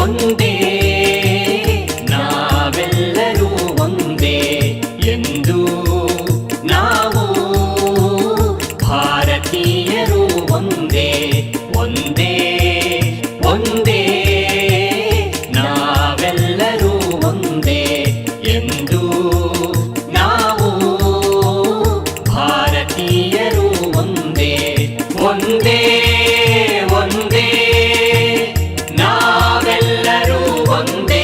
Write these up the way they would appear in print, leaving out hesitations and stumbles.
ಒಂದೇ ನಾವೆಲ್ಲರೂ ಒಂದೇ ಎಂದು ನಾವು ಭಾರತೀಯರು ಒಂದೇ ಒಂದೇ ಒಂದೇ ನಾವೆಲ್ಲರೂ ಒಂದೇ ಎಂದು ನಾವು ಭಾರತೀಯರು ಒಂದೇ ಒಂದೇ ಒಂದೇ ನಾವೆಲ್ಲರೂ ಒಂದೇ.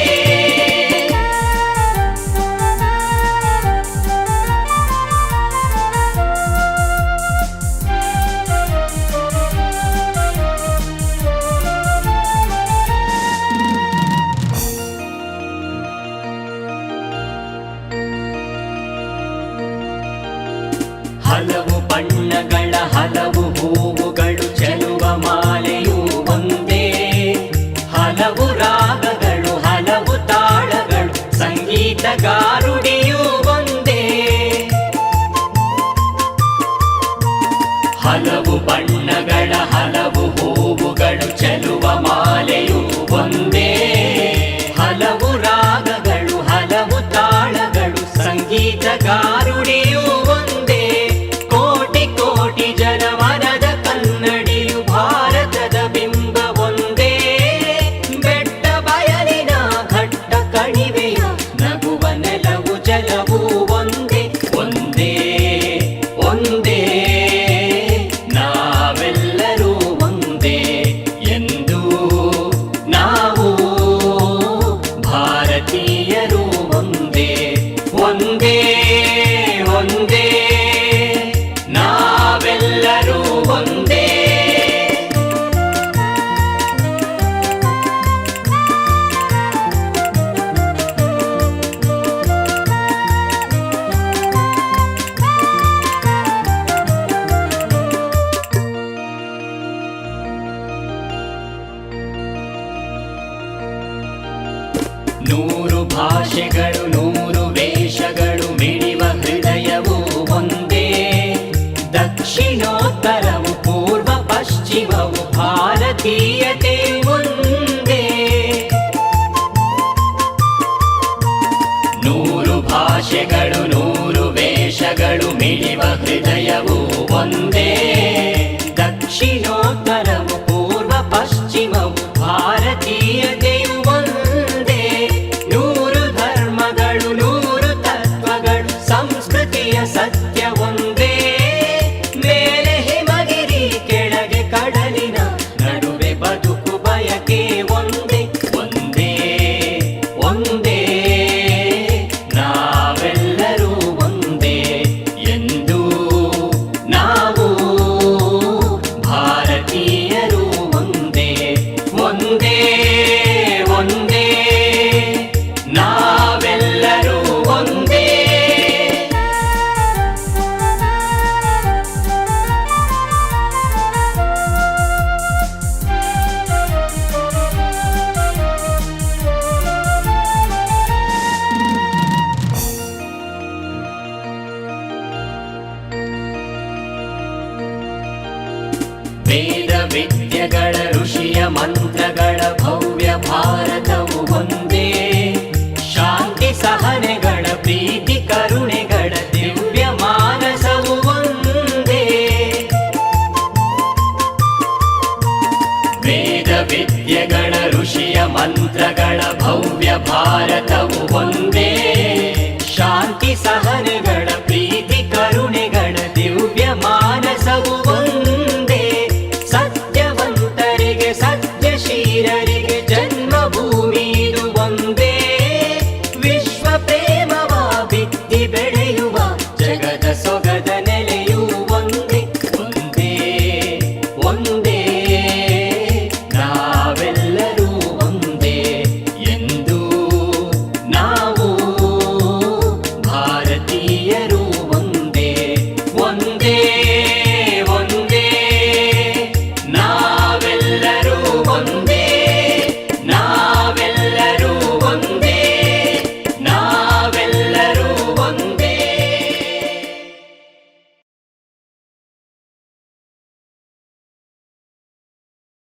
ಹಲವು ಬಣ್ಣಗಳ ಹಲವು ಹೂವುಗಳು ಚೆಲುವ ಮಾಲೆಯೂ ಒಂದೇ, ಹಲವು ರಾಗಗಳು ಹಲವು ತಾಳಗಳು ಸಂಗೀತಗಾರುಡಿಯೂ ಒಂದೇ. ಹಲವು ಬಣ್ಣಗಳ ಹಲವು ಹೂವುಗಳು ಚೆಲುವ ಮಾಲೆಯೂ ಒಂದೇ, ಹಲವು ರಾಗಗಳು ಹಲವು ತಾಳಗಳು ಸಂಗೀತಗಾರುಡಿಯೂ ಒಂದೇ. ಕೋಟಿ ಕೋಟಿ ಜನಮನದ ಕನ್ನಡಿಯು ಭಾರತದ ಬಿಂಬ ಒಂದೇ, ಬೆಟ್ಟ ಬಯಲಿನ ಘಟ್ಟ ಕಣಿವೆಯ ನಗುವ ನೆಲವು ಜಲವೂ ಒಂದೇ ಒಂದೇ ಒಂದೇ ನಾವೆಲ್ಲರೂ ಒಂದೇ ಎಂದು ನಾವು ಭಾರತೀಯರು ಒಂದೇ ಒಂದೇ ಒಂದೇ ನಾವೆಲ್ಲರೂ ಒಂದೇ. ನೂರು ಭಾಷೆಗಳು ನೂರು ವೇಷಗಳು ಮಿಡಿವ ಹೃದಯವು ಒಂದೇ, ದಕ್ಷಿಣೋತ್ತರವು ಪೂರ್ವ ಪಶ್ಚಿಮವು ಭಾರತೀಯತೆ ಒಂದೇ. ನೂರು ಭಾಷೆಗಳು ನೂರು ವೇಷಗಳು ಮಿಡಿವ ಹೃದಯವು ಒಂದೇ, ದಕ್ಷಿಣೋತ್ತರವು ಪೂರ್ವ ಪಶ್ಚಿಮವು ಭಾರತೀಯತೆಯು ಒಂದೇ. ನೂರು ಧರ್ಮಗಳು ನೂರು ತತ್ವಗಳು ಸಂಸ್ಕೃತಿಯ ಸತ್ಯ ಒಂದೇ, ಮೇಲೆ ಹಿಮಗಿರಿ ಕೆಳಗೆ ಕಡಲಿನ ನಡುವೆ ಬದುಕು ಬಯಕೆ ಒಂದೇ ಒಂದೇ ಒಂದೇ ನಾವೆಲ್ಲರೂ ಒಂದೇ ಎಂದು ನಾವು ಭಾರತೀಯರು ಒಂದೇ ಒಂದೇ ಒಂದೇ ನಾವೆಲ್ಲರೂ ಒಂದೇ. ವೇದ ವಿದ್ಯೆಗಳ ಋಷಿಯ ಮಂತ್ರಗಳ ಭವ್ಯ ಭಾರತವು ಒಂದೇ, ಶಾಂತಿ ಸಹನೆಗಳ ಪ್ರೀತಿ ಕರುಣೆಗಳ ದಿವ್ಯ ಮಾನಸವು ಒಂದೇ. ವೇದ ವಿದ್ಯೆಗಳ ಋಷಿಯ ಮಂತ್ರಗಳ ಭವ್ಯ ಭಾರತವು ಒಂದೇ, ಶಾಂತಿ ಸಹನೆಗಳ